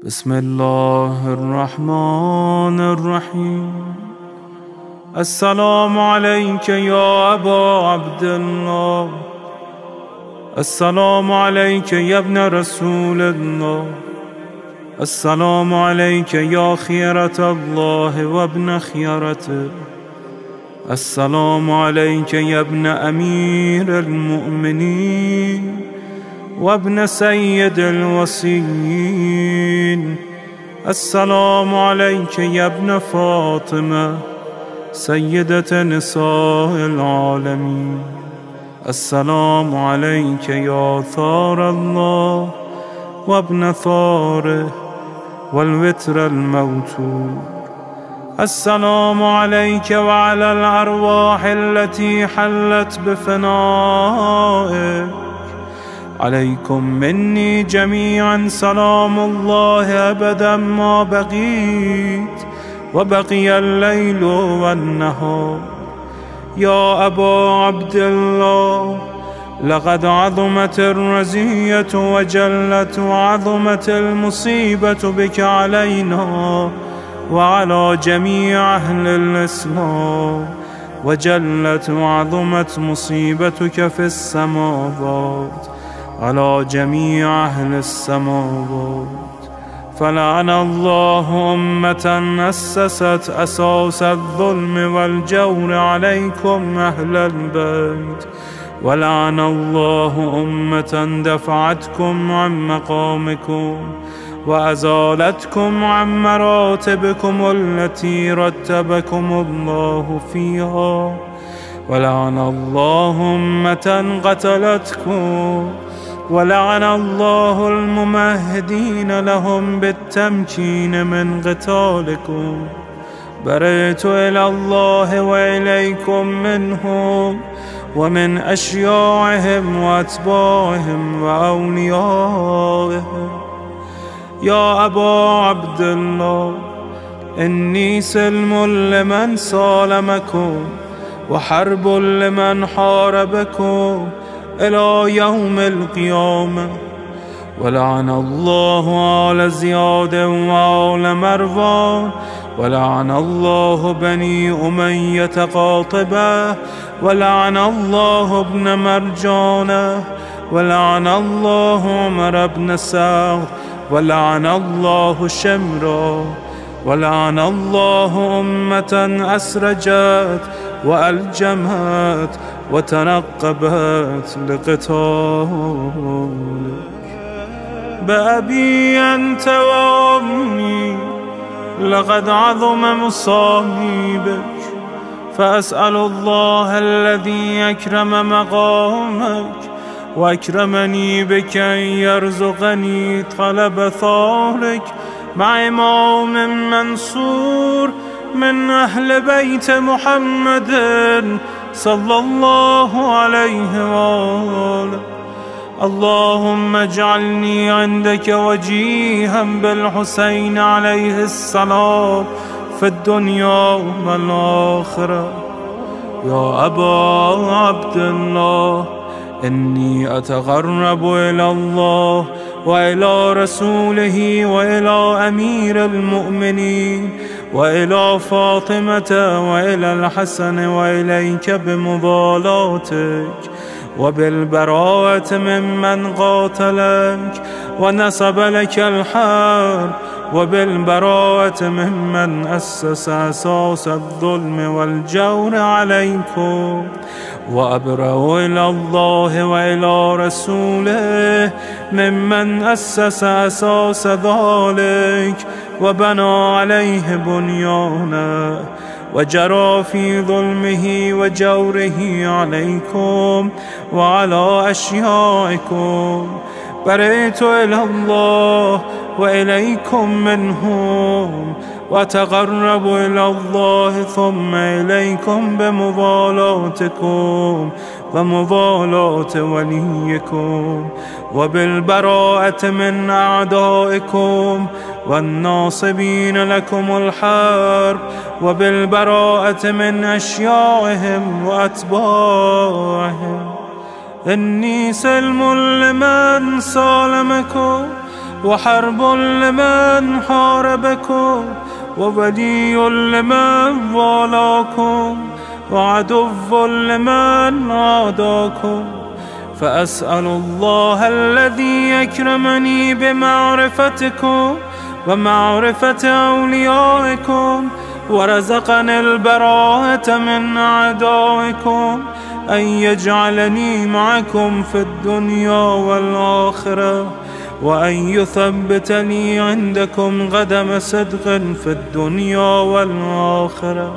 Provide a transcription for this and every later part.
بسم الله الرحمن الرحيم. السلام عليك يا أبا عبد الله، السلام عليك يا ابن رسول الله، السلام عليك يا خيرة الله وابن خيرته، السلام عليك يا ابن أمير المؤمنين وابن سيد الوصيين، السلام عليك يا ابن فاطمة سيدة نساء العالمين، السلام عليك يا ثار الله وابن ثاره والوتر الموتور، السلام عليك وعلى الأرواح التي حلت بفنائك، عليكم مني جميعا سلام الله أبدا ما بقيت وبقي الليل والنهار. يا أبا عبد الله، لقد عظمت الرزية وجلت وعظمت المصيبة بك علينا وعلى جميع أهل الإسلام، وجلت وعظمت مصيبتك في السماوات على جميع أهل السماوات. فلعن الله أمة أسست أساس الظلم والجور عليكم أهل البيت، ولعن الله أمة دفعتكم عن مقامكم وأزالتكم عن مراتبكم التي رتبكم الله فيها، ولعن الله أمة قتلتكم، ولعن الله الممهدين لهم بالتمكين من قتالكم. برئت إلى الله وإليكم منهم ومن أشياعهم وأتباعهم وأوليائهم. يا أبا عبد الله، إني سلم لمن سالمكم وحرب لمن حاربكم إلى يوم القيامة. ولعن الله آل زياد وآل مروان، ولعن الله بني أمية قاطبة، ولعن الله ابن مرجانة، ولعن الله عمر بن سعد، ولعن الله شمرا، ولعن الله أمة أسرجت وألجمت وتنقبت لقتالك. بأبي أنت وأمي لقد عظم مصائبك، فأسأل الله الذي أكرم مقامك وأكرمني بك أن يرزقني طلب ثارك مع إمام منصور من أهل بيت محمد صلى الله عليه وآله. اللهم اجعلني عندك وجيها بالحسين عليه السلام في الدنيا والآخرة. يا أبا عبد الله، إني أتقرب إلى الله وإلى رسوله وإلى أمير المؤمنين وإلى فاطمة وإلى الحسن وإليك بمضالاتك وبالبراءة ممن قاتلك ونسب لك الحرب، وبالبراءة ممن أسس أساس الظلم والجور عليكم. وأبرأ إلى الله وإلى رسوله ممن أسس أساس ذلك وبنى عليه بنيانه وجرى في ظلمه وجوره عليكم وعلى أشيائكم. برئت إلى الله وإليكم منهم، وتقرب إلى الله ثم إليكم بمضالاتكم ومضالاة وليكم، وبالبراءة من أعدائكم والناصبين لكم الحرب، وبالبراءة من أشياعهم وأتباعهم. إني سلم لمن سالمكم وحرب لمن حاربكم وولي لمن والاكم وعدو لمن عاداكم فأسأل الله الذي يكرمني بمعرفتكم ومعرفة أوليائكم ورزقني البراءة من أعدائكم أن يجعلني معكم في الدنيا والآخرة وأن يثبتني عندكم قدم صدق في الدنيا والآخرة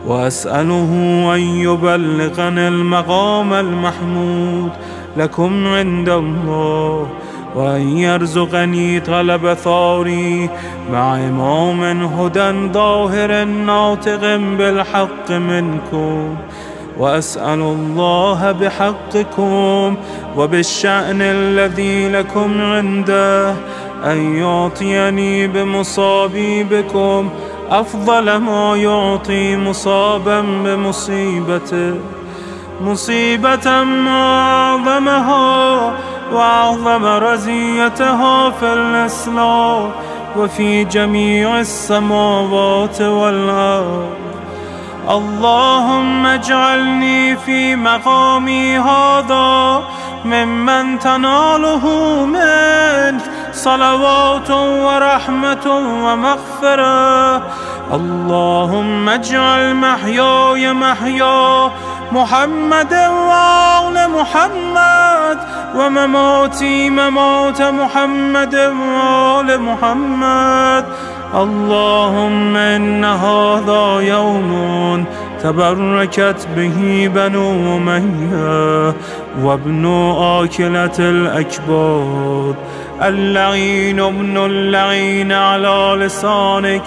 وأسأله أن يبلغني المقام المحمود لكم عند الله وأن يرزقني طلب ثاري مع إمام هدى ظاهر ناطق بالحق منكم وأسأل الله بحقكم وبالشأن الذي لكم عنده أن يعطيني بمصابي بكم أفضل ما يعطي مصابا بمصيبته مصيبة ما أعظمها وأعظم رزيتها في الإسلام وفي جميع السماوات والأرض. اللهم اجعلني في مقامي هذا ممن تناله منك صلوات ورحمة ومغفرة. اللهم اجعل محياي محيا محمد وآل محمد ومماتي ممات محمد وآل محمد. اللهم إن هذا يوم تبركت به بنو أمية وابن آكلة الأكباد اللعين ابن اللعين على لسانك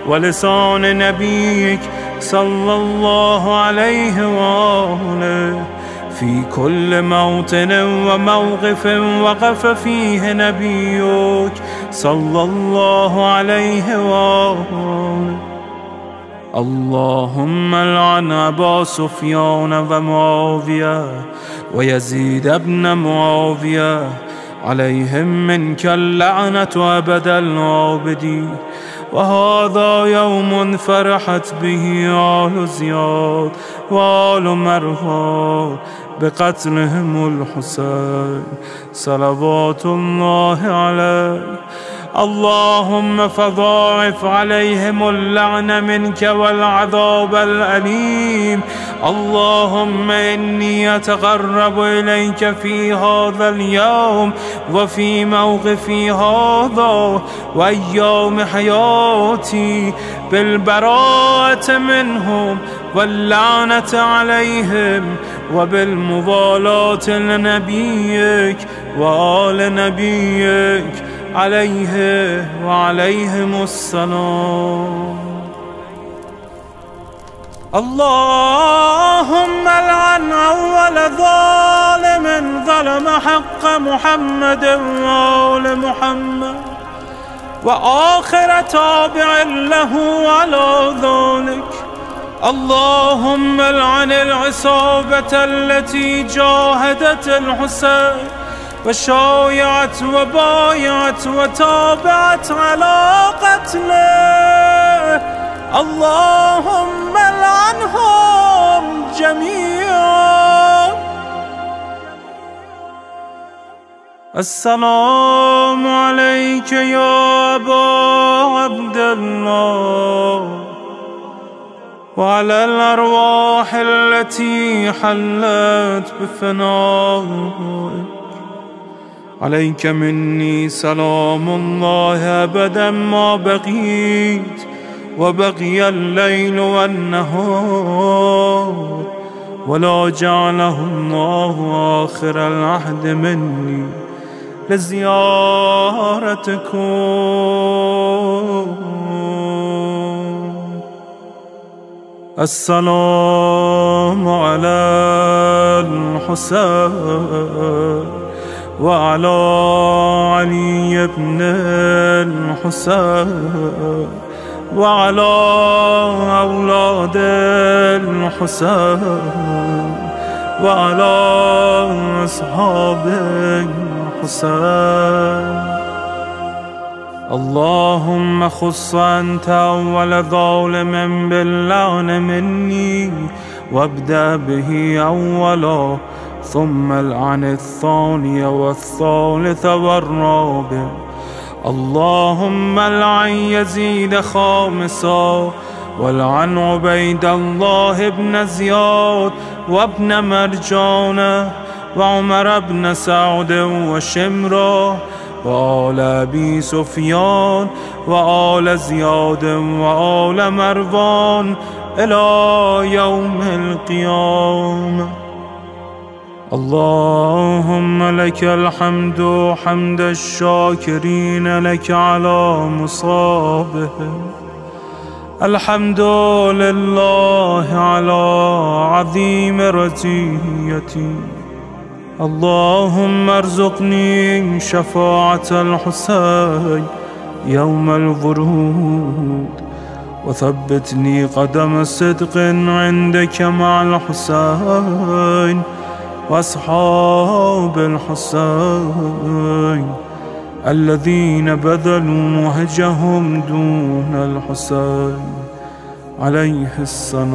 ولسان نبيك صلى الله عليه وآله في كل موطن وموقف وقف فيه نبيك صلى الله عليه وآله. اللهم لعن أبا سفيان ومعاوية ويزيد بن معاوية عليهم منك اللعنة أبد العابدين. وهذا يوم فرحت به آل زياد وآل مروان بقتلهم الحسين صلوات الله عليه. اللهم فضاعف عليهم اللعن منك والعذاب الأليم. اللهم إني أتقرب إليك في هذا اليوم وفي موقفي هذا وأيام حياتي بالبراءة منهم واللعنة عليهم وبالموالاة لنبيك وآل نبيك عليه وعليهم السلام. اللهم لعن أول ظالم ظلم حق محمد وآل محمد وآخر تابع له على ذلك. اللهم لعن العصابة التي جاهدت الحسين وشايعت وبايعت وتابعت على قتله. اللهم لعنهم جميعا. السلام عليك يا أبا عبد الله وعلى الأرواح التي حلت بفنائك. عليك مني سلام الله أبدا ما بقيت وبقي الليل والنهار ولا جعله الله آخر العهد مني لزيارتكم. السلام على الحسين وعلى علي بن الحسين وعلى أولاد الحسين وعلى أصحاب الحسين. اللهم خص أنت أول ظالم باللعن مني وابدأ به أولا، ثم العن الثاني والثالث والرابع. اللهم العن يزيد خامسا، والعن عبيد الله بن زياد وابن مرجان وعمر بن سعد وشمرة وآل أبي سفيان وآل زياد وآل مروان إلى يوم القيامة. اللهم لك الحمد حمد الشاكرين لك على مصابهم. الحمد لله على عظيم رزيتي. اللهم ارزقني شفاعة الحسين يوم الورود، وثبتني قدم صدق عندك مع الحسين وأصحاب الحسين الذين بذلوا مهجهم دون الحسين عليه السلام.